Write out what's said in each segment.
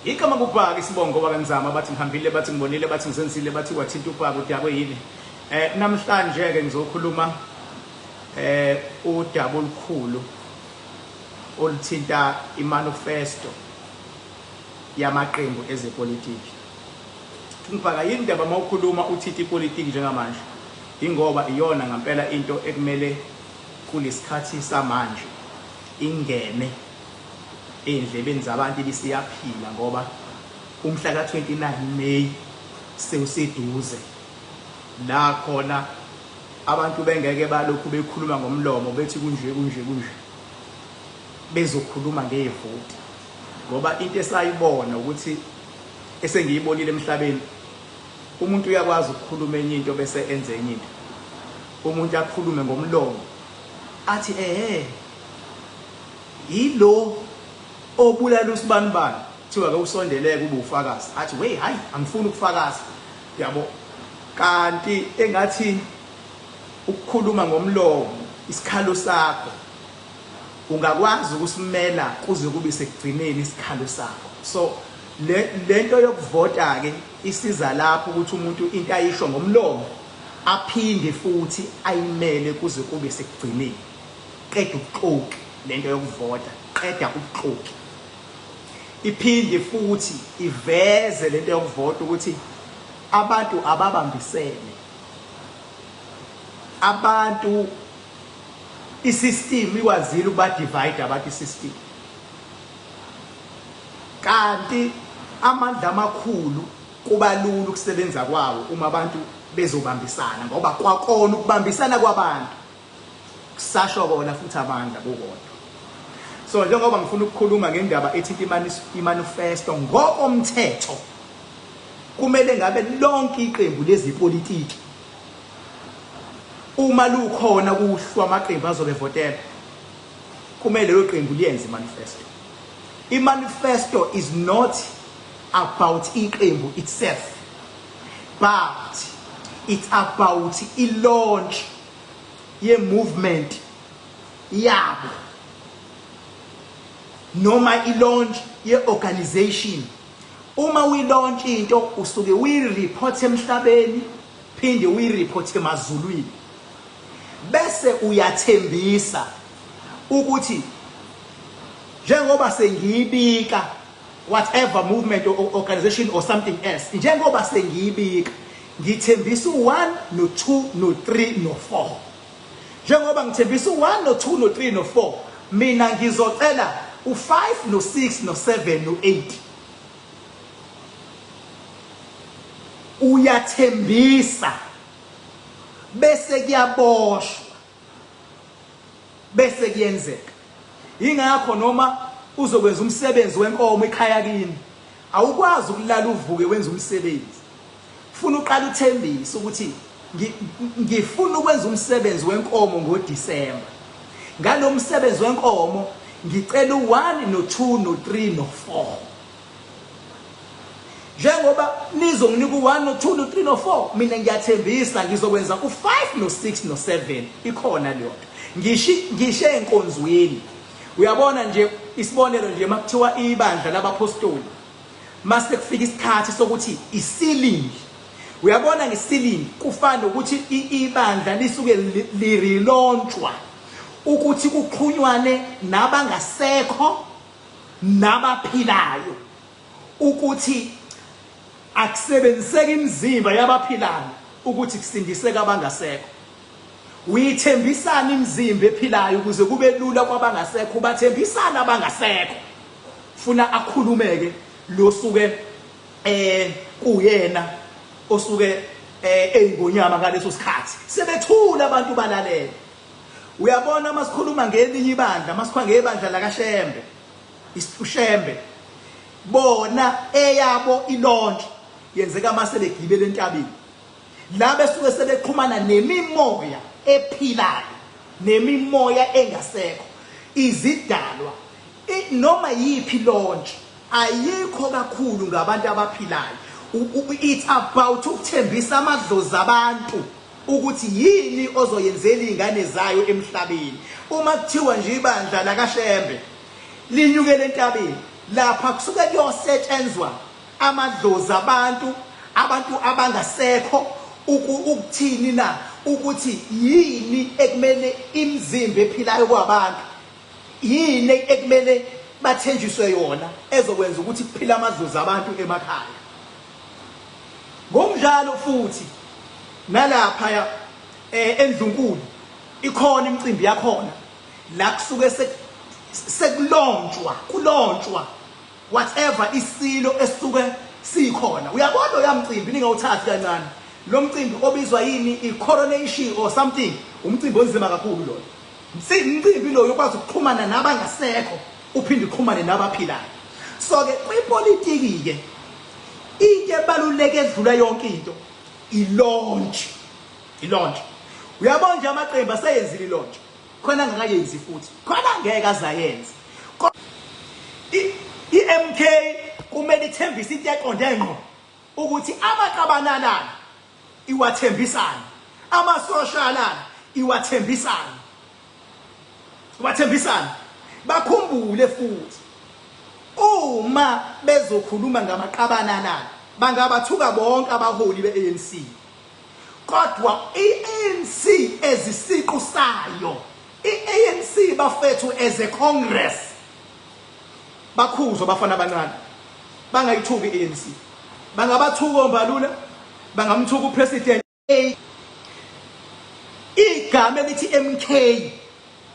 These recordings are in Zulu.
Igama kuPhaka isibongo bakanzama bathi ngihambile bathi ngibonile bathi ngizenzile bathi wathinta uPhaka udaba yini. Namhlanje ke ngizokhuluma udaba olukhulu oluthinta imanifesto yamaqembu ezepolitiki. Ngifaka yini indaba mawukhuluma uthinta ipolitiki njengamanje ingoba iyona ngempela into ekumele kulesikhathi samanje ingene endlebeni zabantu bisiyaphila ngoba umhla ka-29 May sewuseduze la khona abantu bengeke balokhu bekhuluma ngomlomo bethi kunje bezokhuluma ngevoti ngoba into esayibona ukuthi esengiyibonile emhlabeni umuntu uyakwazi ukukhuluma enye into bese enze enye into. Umuntu akhulume ngomlomo athi yilo obulala usibanibani thiwa ke usondeleke kube ufakazi athi we hayi angifuni ukufakaza yabo kanti engathi ukukhuluma ngomlomo isikhalo sakho ungakwazi ukusimela kuze kube sekugcineni isikhalo sakho. So lento yokuvota ke isiza lapho ukuthi umuntu into ayisho ngomlomo aphinde futhi ayimele kuze kube sekugcineni. Qeda ukuxoxa lento yokuvota, qeda ukuxoxa. Iphinde futhi iveze lento yokuvota ukuthi abantu ababambisene. Abantu isystem ikwazile ukuba divide abantu isystem. Kanti amandla amakhulu kuba lula ukusebenza kwawo uma abantu bezobambisana ngoba kwakona ukubambisana kwabantu kusasho kona futhi amandla kukodwa. So njengoba ngifuna ukukhuluma ngendaba ethinta imanifesto ngokomthetho kumele ngabe lonke iqembu lezipolitiki uma lukhona kuhlwa amaqembu azobe votela kumele lo qembu liyenze imanifesto. Imanifesto is not about iqembu itself but it's about i-launch ye-movement yabo noma i-launch ye-organization. Uma uyi-launch into usuke uyi-report emhlabeni phinde uyi-report emazulwini bese uyathembisa ukuthi njengoba sengiyibika whatever movement or organization or something else njengoba sengiyibika ngithembisa u1 no2 no3 no4 njengoba ngithembisa u1 no2 no3 no4 mina ngizocela u5 no6 no7 no8 uyathembisa bese kuyaboshwa bese kuyenzeka. Ingakho noma uzokwenza umsebenzi wenkomo ekhaya kini awukwazi ukulala uvuke wenza umsebenzi. Ufuna uqala uthembise ukuthi ngifuna ukwenza umsebenzi wenkomo ngoDisemba. Ngalo msebenzi wenkomo ngicela u1 no2 no3 no4. Njengoba nizonginika u1 no2 no3 no4 mina ngiyathembisa ngizokwenza u5 no6 no7 ikhona leyo. Ngishe enkonzweni uyabona nje isibonelo nje makuthiwa ibandla labapostoli mase kufika isikhathi sokuthi isilingi uyabona ngesilingi kufana ukuthi ibandla lisuke lirelaunchwa ukuthi kuqhunywane nabangasekho nabaphilayo ukuthi akusebenziseke imizimba yabaphilayo ukuthi kusindiseke abangasekho. Uyithembisana imizimba ephilayo ukuze kube lula kwabangasekho bathembisana abangasekho. Funa akhulumeke lo suke kuyena osuke eyingonyama ngaleso sikhathi sebethula abantu balalele. Uyabona masikhuluma ngelinye ibandla masikhwa ngebandla lakaShembe uShembe bona eyabo ilaunch yenzeka mase begibele entabeni la besuke sebeqhumana nemimoya ephilayo nemimoya engasekho izidalwa noma yipi launch ayikho kakhulu ngabantu abaphilayo. It's about ukuthembisa amadlozi abantu ukuthi yini ozoyenzela izingane zayo emhlabeni. Uma kuthiwa nje ibandla lakaShembe linyukele entabeni lapha kusuke kuyosetshenzwa amadlozi abantu abangasekho ukuthini na ukuthi yini ekumele imizimba ephilayo kwabantu yini ekumele bathenjiswe yona ezokwenza ukuthi kuphila amadlozi abantu emakhaya. Ngomdlalo futhi nalapha eNdlunkulu ikhona imicimbi yakhona la kusuke kulonjwa whatever isilo esisuke sikhona. Uyabona uyamcimbi ningawuthathi kancane lo mcimbi obizwa yini i-coronation or something, umcimbi onzima kakhulu lo. Umcimbi lo ukwazi ukuxhumana nabangasekho uphinde uxhumane nabaphilayo. So ke kwipolitiki ke into ebaluleke edlula yonke into ilaunch. Uyabona nje amaqembu aseyenzile ilaunch khona angakayenzi futhi khona ngeke azayenze. I-MK kumele ithembise into eqonde ngqo ukuthi amaqabanana iwathembisana, amasoshalana iwathembisana, bakhumbule futhi uma bezokhuluma ngamaqabanana bangabathuka bonke abaholi be-ANC, kodwa i-ANC ezisiqu sayo, i-ANC bafethu as a Congress bakhuzwa bafana abancane bangayithuki i-ANC, bangabathuka oMbalula, bangamthuka uPresident. Igama elithi MK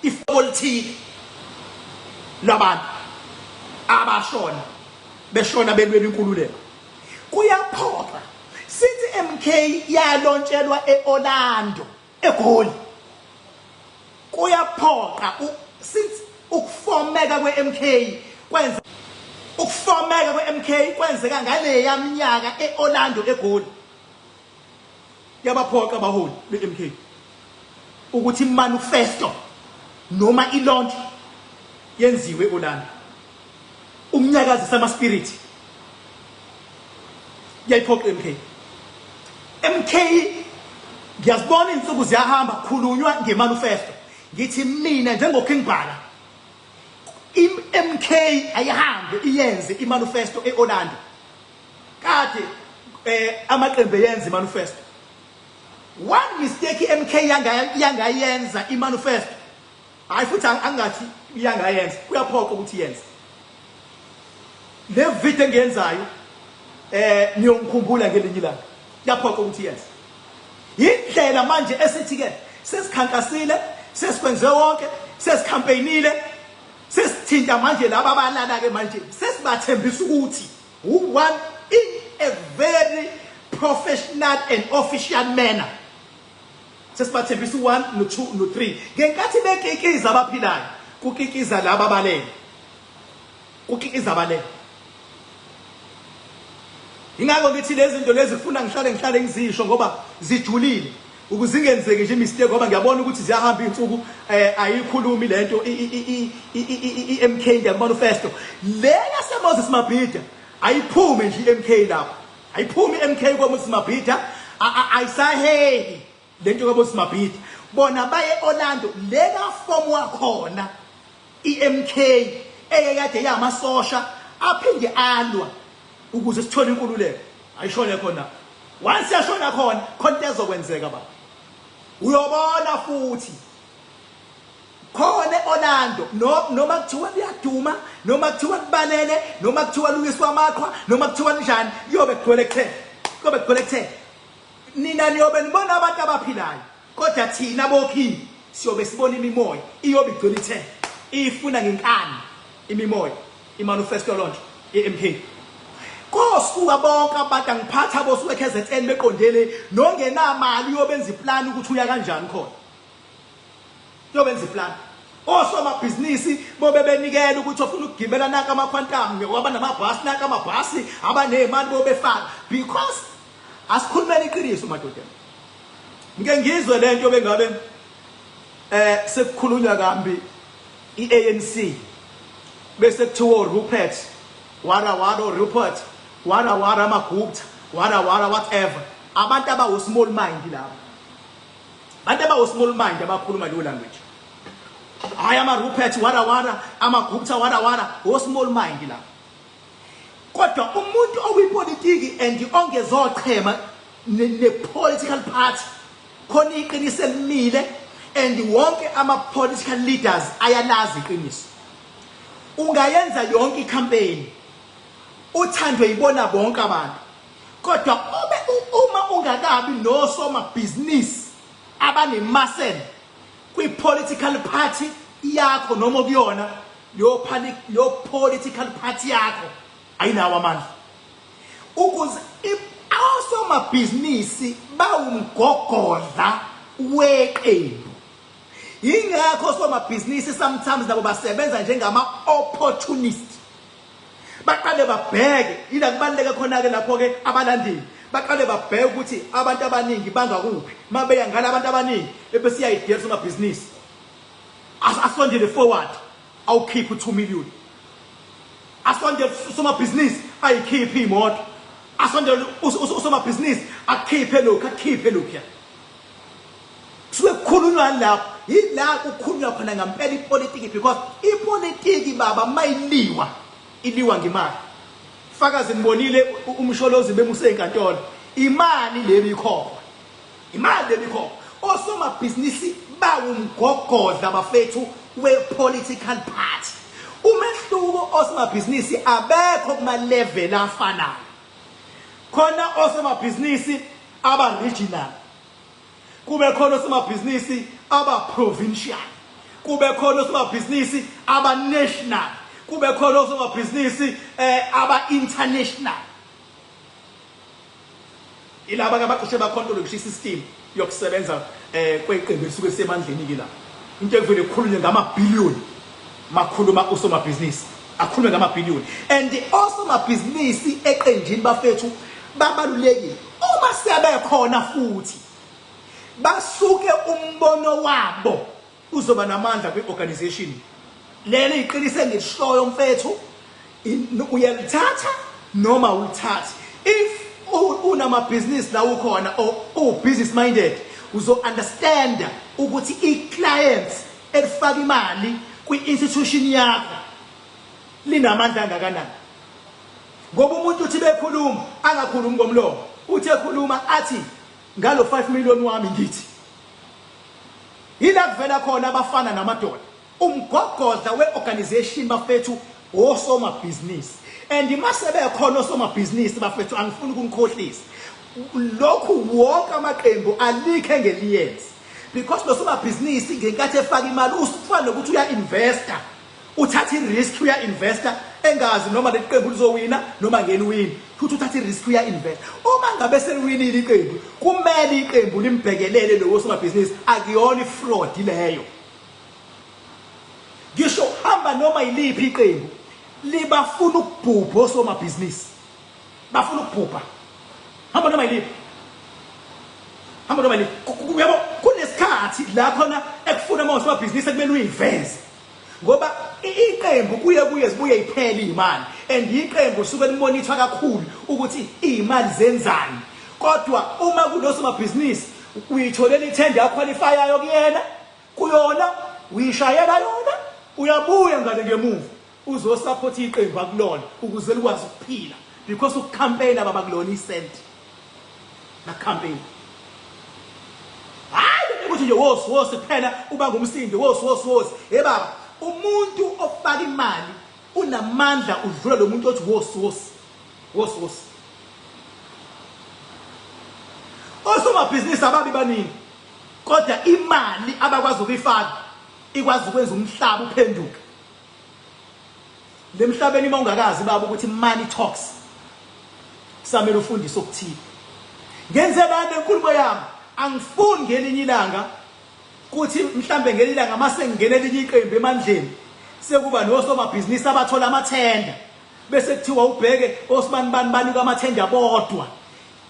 ipolitiki labantu abashona beshona belwela inkululeko kuyaphoqa sithi MK yalontshelwa eOrlando eGoli. Kuyaphoqa since ukufomeka kwe-MK kwenzeka ngale yaminyaka eOrlando eGoli. Yabaphoqa abaholi be-MK ukuthi manifesto noma ilaunch yenziwe eOrlando. Umnyakazi sama spirit yayiphoqa MK ngiyazibona insuku ziyahamba khulunywa ngemanifesto. Ngithi mina njengoKing Bhala MK ayihambe iyenze imanifesto eOrlando kade amaqembu yenza imanifesto. One mistake MK yangayenza imanifesto hayi futhi angathi yangayenza kuyaphoqa ukuthi yenze. Le video engenzayo niyongikhumbula ngelinye ilanga kuyaphoqa ukuthi yenze. Indlela manje esithi ke sesikhankasile, sesikwenze wonke, sesikhampeynile, sesithinta manje laba abalala ke manje sesibathembisa ukuthi one in a very professional and official manner. Sesibathembisa 1 no 2 no 3 ngenkathi bekikiza abaphilayo kukikiza laba abalele, kukikiza abalele. Ingakho ngithi lezi zinto lezi zifuna ngihlale ngizisho ngoba zijulile ukuze ingenzeke nje mistake ngoba ngiyabona ukuthi ziyahamba insuku ayikhulumi lento iMK ngemanifesto le yaseMoses Mabhida ayiphume nje iMK lapha, ayiphumi iMK kwaMoses Mabhida ayisaheli lento kwaMoses Mabhida. Bona baye eOrlando lela form wakhona iMK ekade yamasosha aphinde alwa ukuze sithole inkululeko. Ayishone khona once yashona khona konke ezokwenzeka baba. Uyobona futhi khona eOrlando noma kuthiwa liyaduma, noma kuthiwa kubalele, noma kuthiwa Luyiswa Amaqhwa, noma kuthiwa njani yobe collected. Nina niyobe nibona abantu abaphilayo kodwa thina bokhini siyobe sibona imimoya iyobe igcwele ifuna ngenkani imimoya imanifesto launch iMK. Kosuka bonke abantu angiphatha bosuke KZN beqondele nongenamali yobenza iplan ukuthi uya kanjani khona. Yobenza iplan. Osomabhizinisi bobe benikela ukuthi ofuna ukugibela naka amaquantum ngoba namabhasi naka amabhasi abanezimali bobefaka because asikhulumeni iqiniso madoda. Ngike ngizwe lento bengabe sekukhulunywa kambi iANC bese kuthiwa Rupert Rupert Magupta whatever. Abantu abawo small mind labo, abantu abawo small mind abakhuluma leyo language. Hayi ama Rupert amagupta o small mind labo. kodwa umuntu okuyipolitiki and ongezochema ne-political party khona iqiniso elimile and wonke ama-political leaders ayalazi iqiniso. Ungayenza yonke i-campaign uthandwe yibona bonke abantu, kodwa uma ungakabi nosomabhizinisi abanemasela kwi-political party yakho noma kuyona leyo political party yakho ayinawo amandla ukuze osomabhizinisi bawumgogodla weqembu. Yingakho osomabhizinisi sometimes nabo basebenza njengama-opportunist. Baqale babheke ila kubaluleke khona-ke lapho-ke abalandeli baqale babheke ukuthi abantu abaningi bangakuphi mabeya ngala abantu abaningi ebese iyayidela somabhizinisi asondele forward awukhiphe 2 million, asondele somabhizinisi ayikhiphe imoto, asondele usomabhizinisi akhiphe lokhuya. Suke kukhulunywa lapho yila kukhulunywa khona ngempela ipolitiki, because ipolitiki baba mayiliwa iliwa ngemali. Fakazi nibonile umsholozi bemuse enkantolo, imali lebikhokhwa, imali lebikhokhwa. Osomabhizinisi bawumgogodla bafethu we-political party. Umehluko osomabhizinisi abekho kuma-level afanayo. Khona osomabhizinisi aba-regional, kube khona osomabhizinisi aba-provincial, kube khona osomabhizinisi aba-national, kube khona osomabhizinisi aba-international. Ilaba ngabaqoshe bakhontrole ngisho isystem yokusebenza kweqembu elisuke lisemandleni la. Into ekuvele kukhulunywe ngamabhiliyoni makhuluma osomabhizinisi, akhulume ngamabhiliyoni. And osomabhizinisi eqenjini bafethu babalulekile uma sebekhona futhi basuke umbono wabo uzoba namandla kwi-organization. Lelo iqinise ngishoyo mfethu uyalithatha noma ulithatha. If unamabhizinisi la ukhona or business minded, uzo understand ukuthi i-clients elifaka imali kwi-institution yakho linamandla kangakanani. Ngoba umuntu uthi bekhuluma angakhulumi ngomlomo, uthi ekhuluma athi ngalo 5 million wami ngithi. Yila kuvela khona abafana namadoda umgogodla we-organization bafethu osomabhizinisi. And mase bekhona osomabhizinisi bafethu, angifuni ukunikhohlisa lokhu wonke amaqembu alikhe ngeliyenzi, because lo somabhizinisi ngenkathi efaka imali usufana nokuthi uya-investor, uthatha i-risk uya-investor engazi noma leli qembu lizowina noma ngeni wini, futhi uthatha i-risk uya-investor. Uma ngabe seliwinile iqembu kumele iqembu limbhekelele lo somabhizinisi, akuyona i-fraud leyo. Ngisho hamba noma yiliphi iqembu libafuna ukubhubha osomabhizinisi, bafuna ukubhubha. Hamba noma yiliphi, hamba noma yiliphi. Yabo kunesikhathi la khona ekufuna uma osomabhizinisi ekumele uyiveze, ngoba iqembu kuye zibuye iphele imali, and iqembu suke limonithwa kakhulu ukuthi imali zenzani. Kodwa uma kunosomabhizinisi uyitholela ithenda yaqualifyayo kuyena, kuyona uyishayela yona, uyabuya ngale ngemuva uzosupport iqembu akulona ukuze likwazi ukuphila, because ukucampaign abakulona isent na campaign. Hayi ukuthi nje wosi kuphela uba ngumsindi wosi. Baba, umuntu ofaka imali unamandla udlula lo muntu othi wosi. Osomabhizinisi ababi baningi, kodwa imali abakwazi ukuyifaka ikwazi ukwenza umhlaba uphenduka. Lemhlabeni uma ungakazi baba ukuthi money talks, samele ufundise okuthile. Ngenzela lenkulumo yami, angifuni ngelinye ilanga kuthi mhlambe ngelinye ilanga mase ngingena elinye iqembu emandleni sekuba nosomabhizinisi abathola amathenda, bese kuthiwa ubheke osibani kwamathenda bodwa.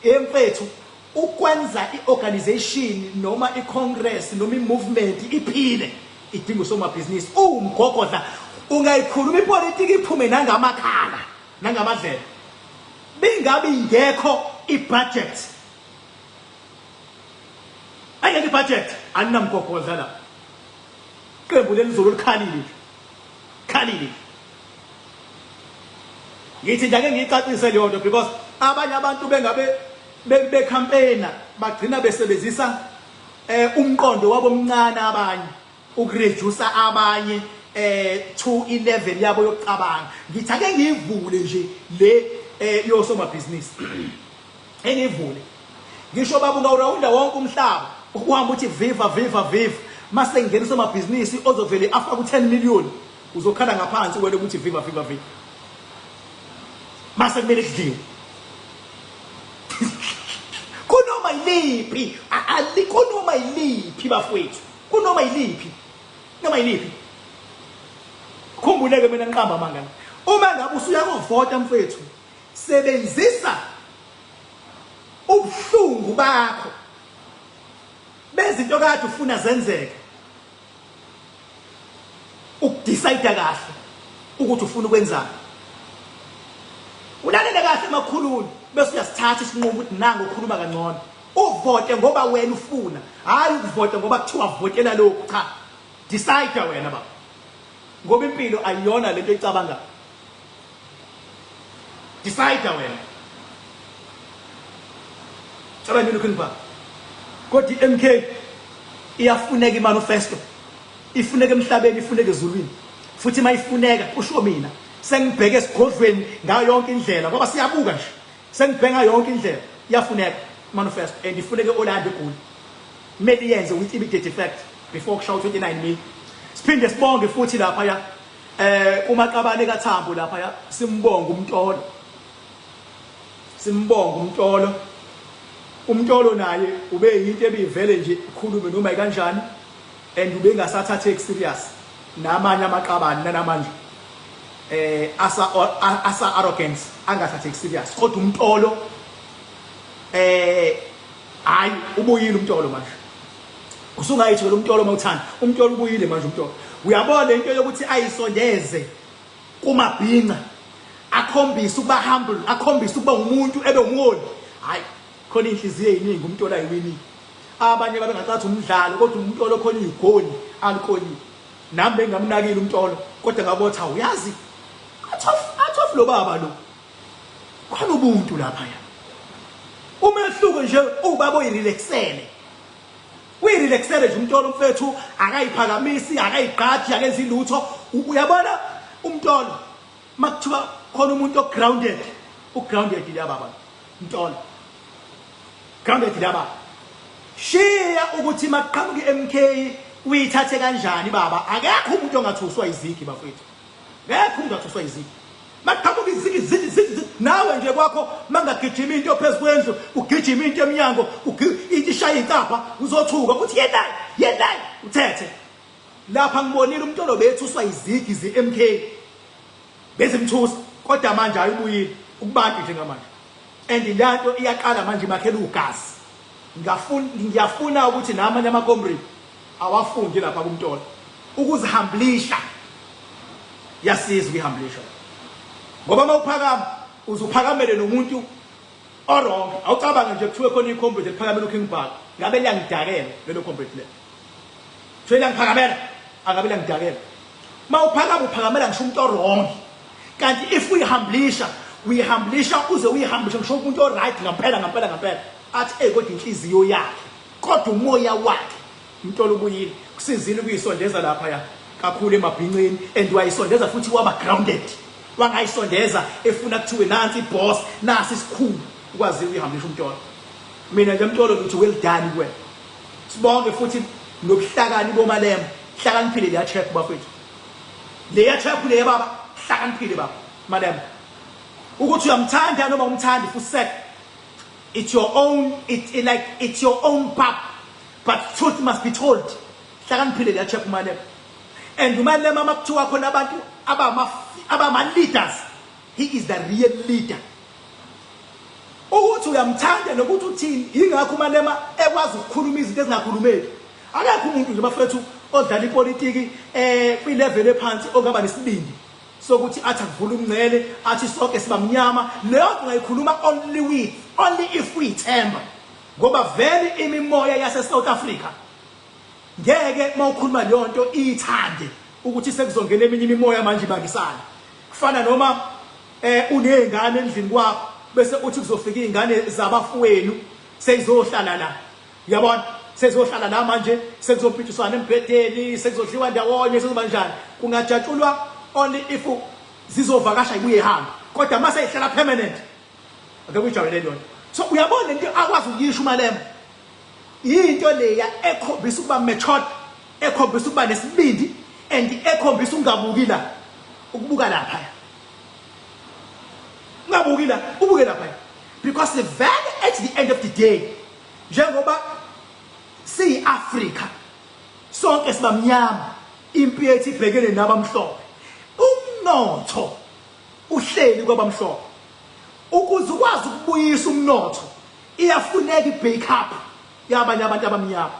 Emfethu ukwenza i-organization noma i-congress noma i-movement iphile idinga usomabhizinisi. Umgogodla ungayikhuluma ipolitiki iphume nangamakhala nangamadlela, bingabe ingekho i-budget. Ayeke i-budget aninamgogodla la. Iqembu leli zolo likhalile. ngithi nje ake ngicacise leyo nto because abanye abantu bengabe becampaigna bagcina besebenzisa umqondo wabo omncane abanye ukureduce abanye to 11 yabo yokucabanga. Ngithi ake ngivule nje le yosomabhizinisi engivule ngisho baba ungawurawunda wonke umhlaba ukuhamba uthi viva mase ngene somabhizinisi ozovele afaka u10 million uzokhala ngaphansi wena ukuthi viva mase kumele kudliwe kunoma iliphi kunoma iliphi bafowethu kunoma iliphi khumbuleke mina ngiqamba mangani uma ngabe usuya kuvota mfethu sebenzisa ubuhlungu bakho bezinto kade ufuna zenzeke ukudecide kahle ukuthi ufuna ukwenzani ulalele kahle emakhuluni bese uyasithatha isinqumo ukuthi nango ukhuluma kangcono uvote ngoba wena ufuna hayi ukuvote ngoba kuthiwa votela lokho cha decide wena baba ngoba impilo ayiyona lento icabanga decide wena caba yini ukunipa kodwa iMK iyafuneka imanifesto ifuneka emhlabeni ifuneka ezulwini futhi mayifuneka usho mina sengibheke esigodlweni ngayo yonke indlela ngoba siyabuka nje sengibhenga yonke indlela iyafuneka manifesto and ifuneke Orlando eGoli kumele yenze with immediate effect before kushawa 29 May. Siphinde sibonge futhi lapha ya uMaqabane kaThambo lapha ya simbonga umntolo naye ube yinto ebivele nje ukhulume noma kanjani and ube ngasathathe serious namanye amaqabane nanamanje asa arrogance angathathe serious kodwa umntolo hayi ubuyile umntolo manje usungayithi lo umntolo mawuthanda umntolo ubuyile manje umntolo uyabona into yokuthi ayisondeze kumabhinqa akhombisa ukuba humble akhombisa ukuba umuntu ebe umholi hayi khona inhliziyo eziningi umntolo ayiwini abanye babengacathi umdlalo kodwa umntolo khona igoli alikhoni nami bengamnakile umntolo kodwa ngabotha uyazi athof lo baba lo khona ubuntu lapha ya umehluko nje ubaba oyirelaxele uyirelaxele nje umntolo mfethu akayiphakamisi akayigqathi akenzi lutho uyabona umntolo makuthiwa khona umuntu ogrounded ile baba umntolo grounded laba shiya ukuthi maqhamuke iMK uyithathe kanjani baba akekho umuntu ongathuswa izigi bafethu akekho umuntu ongathuswa izigi maqhamuke izigi nawe nje kwakho mangagijima into phezulu ugijima into eminyango ishaya incapha uzothuka uthi yendayi uthethe lapha ngibonile umntolo bethuswa izigi zeMK bezimthusa kodwa manje ayibuyile ukubantu njengamanje and lanto iyaqala manje makhela ugazi ngiyafuna ukuthi namanye amakomrade awafunde lapha kumntolo ukuzihamblisha yasiza ukuyihamblisha ngoba mawuphakama uzuphakamele nomuntu orong awucabanga nje kuthiwe khona ikomrade eliphakamela uKing Bhaka ngabe liyangidakela lelo komrade le thwela ngiphakamela angabe liyangidakela mawuphakama uphakamela ngisho umuntu orong kanti if uyihamblisha uze uyihambishe ngisho umuntu oright ngampela athi kodwa inhliziyo yakhe kodwa umoya wakhe umntolo ubuyile kusizile ukuyisondeza lapha ya kakhulu emabhinqeni and wayisondeza futhi waba grounded wangayisondeza efuna kuthiwe nansi iboss nasi isikhulu ukwazi ukuyihambisha umntolo mina nje umntolo ngithi well done kuwe sibonge futhi nokuhlakani bomalema hlakaniphile leya check bafethu leya check le baba hlakaniphile baba madam ukuthi uyamthanda noma umthandi futhi it's your own it's your own path but truth must be told hlakaniphile leya check umalema and umalema makuthiwa khona abantu abama leaders he is the real leader ukuthi uyamthanda nokuthi uthini ingakho umalema ekwazi ukukhuluma izinto ezingakhulumeki akekho umuntu nje bafethu odlala ipolitiki kwi level ephansi ongaba nesibindi sokuthi athi akuvula umngcele athi sonke sibamnyama leyo ungayikhuluma only if we themba ngoba vele imimoya yase South Africa ngeke mawukhuluma leyo nto ithande ukuthi sekuzongena eminye imimoya manje ibakisana kufana noma unezingane endlini kwakho bese uthi kuzofika izingane zabafowenu seyizohlala la uyabona sezizohlala la manje sekuzophitiswana embhedeni sekuzodliwa ndawonye sekuba njani kungajatshulwa only if zizovakasha ibuye ihamba kodwa mase ihlala permanent ake kujabulele yona so uyabona into akwazi ukuyisho umalema into leya ekhombisa ukuba matured ekhombisa ukuba nesibindi and ekhombisa ungabuki la ukubuka lapha ungabuki la ubuke lapha because the value at the end of the day njengoba si Africa sonke sibamnyama impi yethu ibhekene nabamhlophe umnotho uhleli kwabamhlophe ukuze ukwazi ukubuyisa umnotho iyafuneka i-backup yabanye abantu abamnyama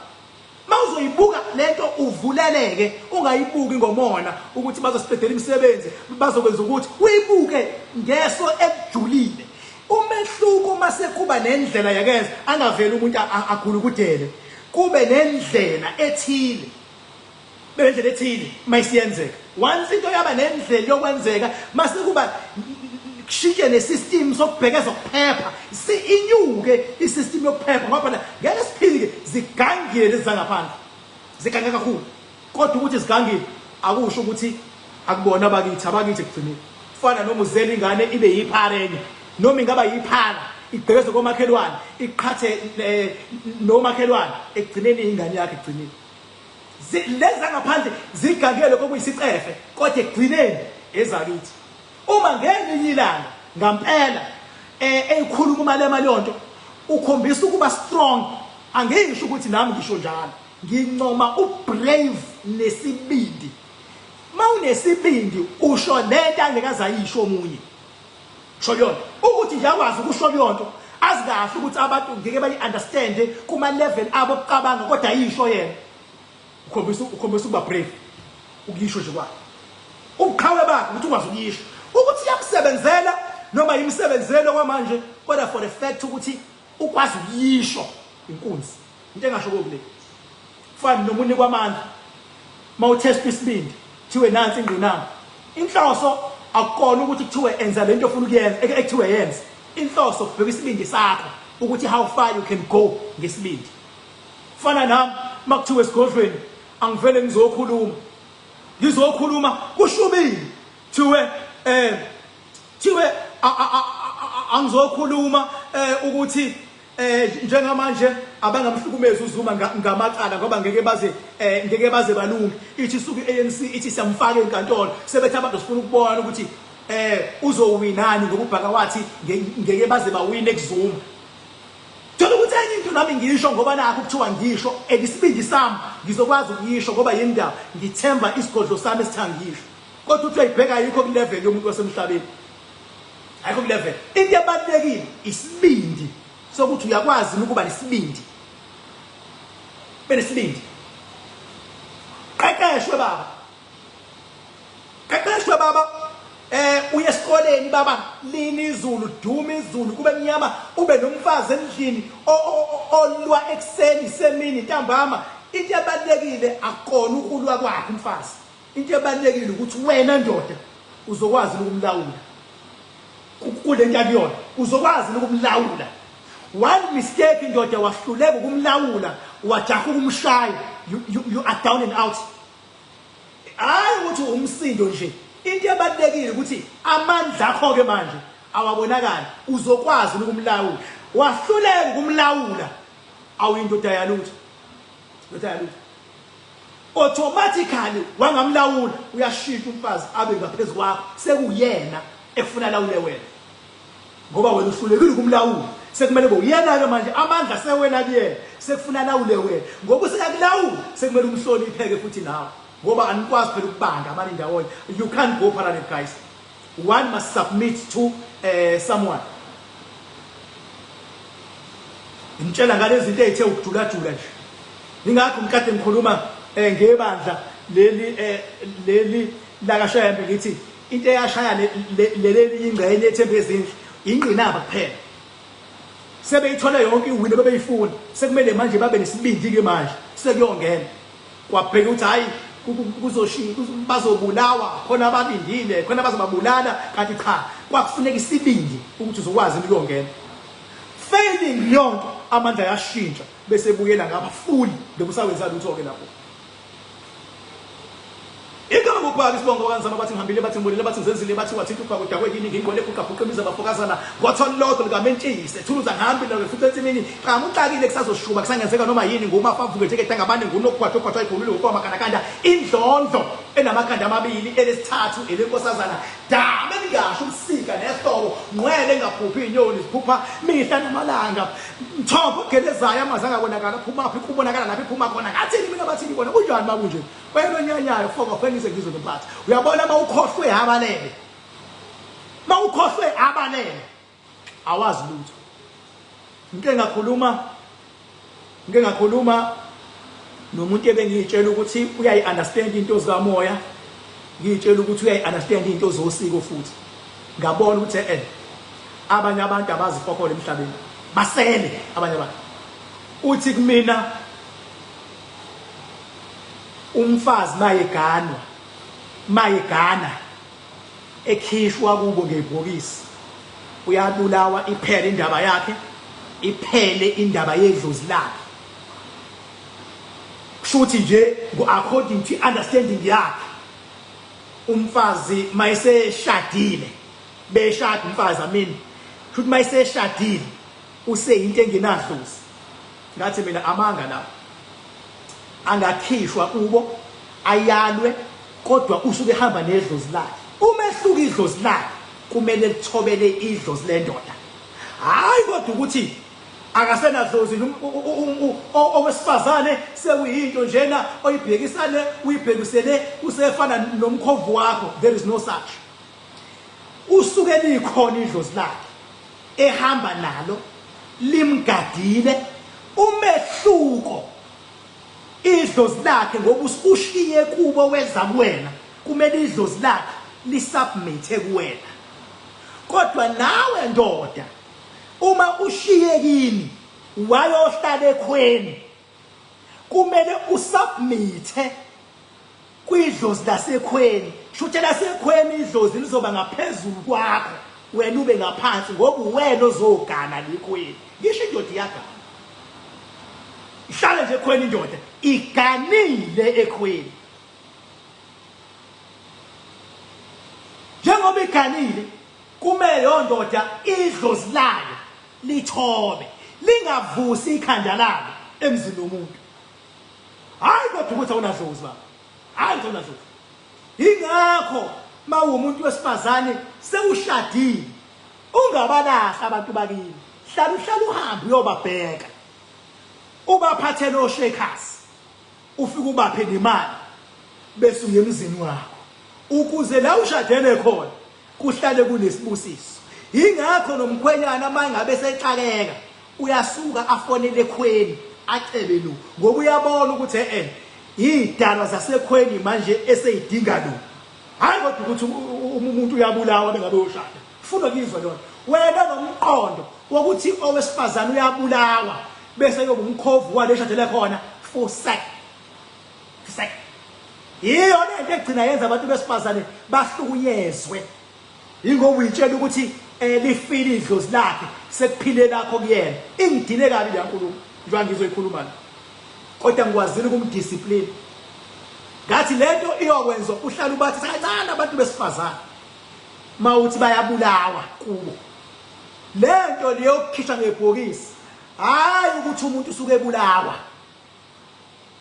mawuzoyibuka lento uvuleleke ungayibuki ngomona ukuthi bazosiqedela imisebenzi bazokwenza ukuthi uyibuke ngeso ekujulile umehluko mase kuba nendlela yakeza angaveli umuntu akhulu kudele kube nendlela ethile bendlela ethile mayisiyenzeka once into yaba nendlela yokwenzeka mase kuba kushintshe nesystem sokubhekeza ukuphepha inyuke isystem yokuphepha ngoba phela ngeke siphike zigangile lezi zangaphandle zigange kakhulu kodwa ukuthi zigangile akusho ukuthi akubona abakithi kugcinile kufana noma uzela ingane ibe yipharenye noma ingaba yiphara igqekeze komakhelwane iqhathe nomakhelwane ekugcineni ingane yakhe egcinile lezi zangaphandle zigangele kokuyisicefe kodwa ekugcineni ezakithi uma ngelinye ilanga ngampela eyikhuluma umalema lonto ukhombisa ukuba strong angisho ukuthi nami ngisho njalo ngincoma ubrave nesibindi mawunesibindi usho lento angekaza yisho omunye sho yona ukuthi yakwazi ukusho yonto azikahle ukuthi abantu ngeke bayi understand kuma level abo obucabanga kodwa yisho yena ukhombisa ukuba brave ukuyisho nje kwakhe ubuqhawe bakhe ukuthi ukwazi ukuyisho ukuthi yakusebenzela noma yimsebenzelo kwamanje kodwa for the fact ukuthi ukwazi ukuyisho inkunzi into engasho kokule fana nomunye kwamandla mawutest isibindi thiwe nansi ingqinamba inhloso akukona ukuthi kuthiwe enza lento ofuna ukuyenza ekuthiwe yenza inhloso ubheka isibindi sakho ukuthi how far you can go ngesibindi fana nami makuthiwe esigodlweni angivele ngizokhuluma kushubile thiwe angizokhuluma ukuthi njengamanje abangamhlukumeza uZuma ngamacala ngoba ngeke baze balunge ithi suku ANC ithi siyamfaka enkantolo sebethi abantu sifuna ukubona ukuthi uzowinani ngokubhaka wathi ngeke baze bawine ekuzuma thola ukuthi enye into nami ngisho ngoba nakho kuthiwa ngisho ekisibindi sami ngizokwazi ukuyisho ngoba yindaba ngithemba isigodlo sami esithangisho kodwa uthi uyibheka yikho ku level yomuntu wasemhlabeni ayikho ku level into ebalekile isibindi sokuthi uyakwazi ukuba nesibindi benesibindi qeqeshwe baba uye esikoleni baba lini izulu duma izulu kube mnyama ube nomfazi endlini olwa ekseni semini ntambama into ebalekile akona ukulwa kwakhe umfazi into ebalekile ukuthi wena ndoda uzokwazi ukumlawula kule nto akuyona uzokwazi ukumlawula one mistake indoda wahluleka ukumlawula wajaha ukumshaya you are down and out hayi ukuthi umsindo nje into ebalekile ukuthi amandla akho ke manje awabonakala uzokwazi ukumlawula wahluleka ukumlawula awuyindoda yalutho automatically wangamlawula uyashintsha umfazi abe ngaphezulu kwakho sekuyena efuna lawule wena ngoba wena uhlulekile ukumlawula sekumele uyena ke manje amandla sewena kuyena sekufuna lawule wena ngoba useyakulawula sekumele umhlonipheke futhi nawe ngoba anikwazi phela ukubanga abanye ndawonye you can't go parallel guys one must submit to someone ngitshela ngalezi zinto ezithe ukujula nje ingakho ngikade ngikhuluma ngebandla leli lakashayembe ngithi into eyashaya leli ingcenye ethembe ezindlu ingqinamba kuphela sebeyithola yonke iwini bebeyifuna sekumele manje babe nesibindi ke manje sekuyongena kwabheka ukuthi hayi kuzoshiya bazobulawa khona abalindile khona bazobabulala kanti cha kwakufuneka isibindi ukuthi uzokwazi ukuyongena failing yonke amandla yashintsha bese buyela ngaba fully bekusawenza lutho ke lapho igama ngokubaka isibongo kanzama bathi ngihambile bathi ngibonile bathi ngizenzile bathi wathi uphaka kodwa kwekini ngingole kuqaphuqa imiza bafokazana kwathona lodwa likamentshise thuluza ngihambile lo futhi etsimini cha uxakile kusazoshuba kusangenzeka noma yini ngumafavuke nje ke ngabane ngunokukhwathwa khwathwa ikhulule ngokuba makandakanda indlondlo enamakhanda amabili elesithathu elenkosazana dame ngisho ubusika nesihlobo ngwele ngaphuphi inyoni siphupha mihla namalanga mthombo gelezayo amazanga abonakala phuma aphi kubonakala laphi phuma khona ngathini mina bathini bona kunjani makunje kwenonyanyayo foka kwenise ngizwe ngempatha uyabona mawukhohlwe abalele mawukhohlwe abalele awazi lutho ngike ngakhuluma nomuntu ebengitshela ukuthi uyayi-understand into zikamoya ngitshela ukuthi uyayi-understand into zosiko futhi ngabona ukuthi abanye abantu abazifokole emhlabeni basele abanye abantu uthi kumina umfazi mayegana ekhishwa kubo ngebhokisi uyabulawa iphele indaba yakhe iphele indaba yedlozi lakhe kushuthi nje according to understanding yakhe umfazi mayeseshadile beshada umfazi amini futhi mayeseshadile useyinto engenadlozi ngathi mina amanga lapho angakhishwa kubo ayalwe kodwa usuke ehamba nedlozi lakhe uma ehluka idlozi lakhe kumele lithobele idlozi lendoda hayi kodwa ukuthi akasenadlozi owesifazane sekuyinto njena oyibhekisane uyibhekisele usefana nomkhovu wakho there is no such usuke likhona idlozi lakhe ehamba nalo limgadile umehluko idlozi lakhe ngoba ushiye kubo weza kuwena kumele idlozi lakhe lisubmit kuwena kodwa nawe ndoda uma ushiye kini wayohlala ekhweni kumele usubmit kwidlozi lasekhweni shuthe lasekhweni idlozi lizoba ngaphezulu kwakho wena ube ngaphansi ngoba uwena ozogana likhweni ngisho indoda iyagana ihlale nje ekhweni indoda iganile ekhweni njengoba iganile kumele yondoda idlozi layo lithobe lingavusi ikhanda lalo emzini womuntu hayi kodwa ukuthi awunadlozi baba hayi awunadlozi ingakho mawumuntu wesifazane sewushadile ungabalahla abantu bakini hlala uhambe uyobabheka ubaphathele oshekasi ufike ubaphe nemali bese uyemzini wakho ukuze la ushadele khona kuhlale kunesibusiso ingakho nomkhwenyana mangabe sexakeka uyasuka afonele ekhweni acebe lo ngoba uyabona ukuthi idalwa zasekhweni manje eseyidinga lo hayi kodwa ukuthi umuntu uyabulawa bengabe ushada ufuna ukuzwa lona wena nomqondo wokuthi owesifazane uyabulawa bese yoba umkhovu waleshadele khona for sec iyo lento egcina yenza abantu besifazane bahlukunyezwe ingoba uyitshela ukuthi lifile idlozi lakhe sekuphile lakho kuyena ingidile kabi la nkulumo njengoba ngizoyikhuluma kodwa ngikwazile ukumdiscipline ngathi lento iyokwenza uhlala ubathi kancane abantu besifazane mawuthi bayabulawa kubo lento leyokukhishwa ngebhokisi hayi ukuthi umuntu usuke ebulawa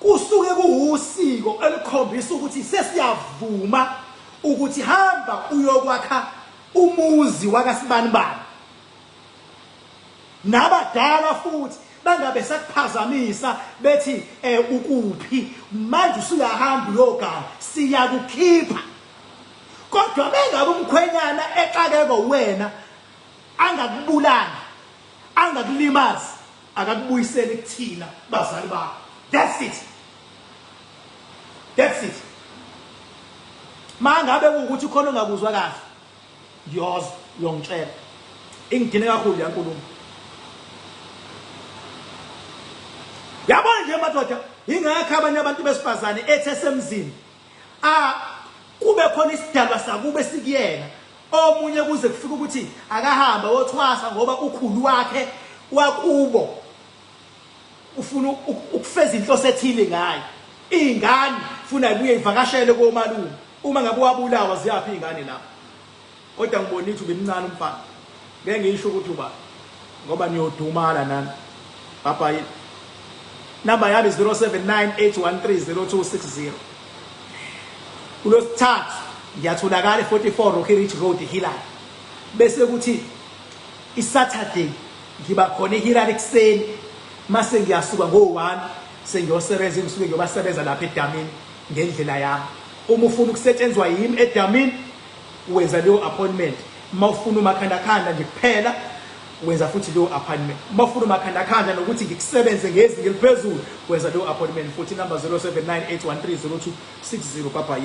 kusuke kuwusiko elikhombisa ukuthi sesiyavuma ukuthi hamba uyokwakha umuzi wakasibanibani nabadala futhi bangabe sakuphazamisa bethi ukuphi manje usuyahamba uyogana siyakukhipha kodwa bengabe umkhwenyana exakeko wena angakubulala angakulimazi akakubuyiseli kuthina bazali bakho that's it mangabe ukuthi khona ongakuzwa kahle ngiyoza uyongitshela ingidine kakhulu yankulumo yabona nje madoda ingakho abanye abantu besifazane ethe semzini kube khona isidalwa sakube sikuyena omunye kuze kufike ukuthi akahamba wothwasa ngoba ukhulu wakhe wakubo ufuna ukufeza inhloso ethile ngayo. Izingane ufuna ibuye ivakashele komalume uma ngabe wabulawa ziyaphi izingane lapho. Kodwa ngibona ukuthi ubemncane umfana. Ngeke ngisho ukuthi uba ngoba niyodumala nani. Papa number yami 0798130260. Kulosithathu ngiyatholakala 44 Rocky Ridge Road Hillary. Bese kuthi iSaturday ngiba khona eHillary kuseni mase ngiyasuka ngo1 sengiyosebenza ngisuke ngiyobasebenza lapha eDamini ngendlela yami. Uma ufuna ukusetshenzwa yimi eDamini wenza leyo appointment. Uma ufuna umakhanda nje kuphela wenza futhi leyo appointment. Uma ufuna umakhanda nokuthi ngikusebenze ngezinga eliphezulu wenza leyo appointment futhi number 0798130260 Papa.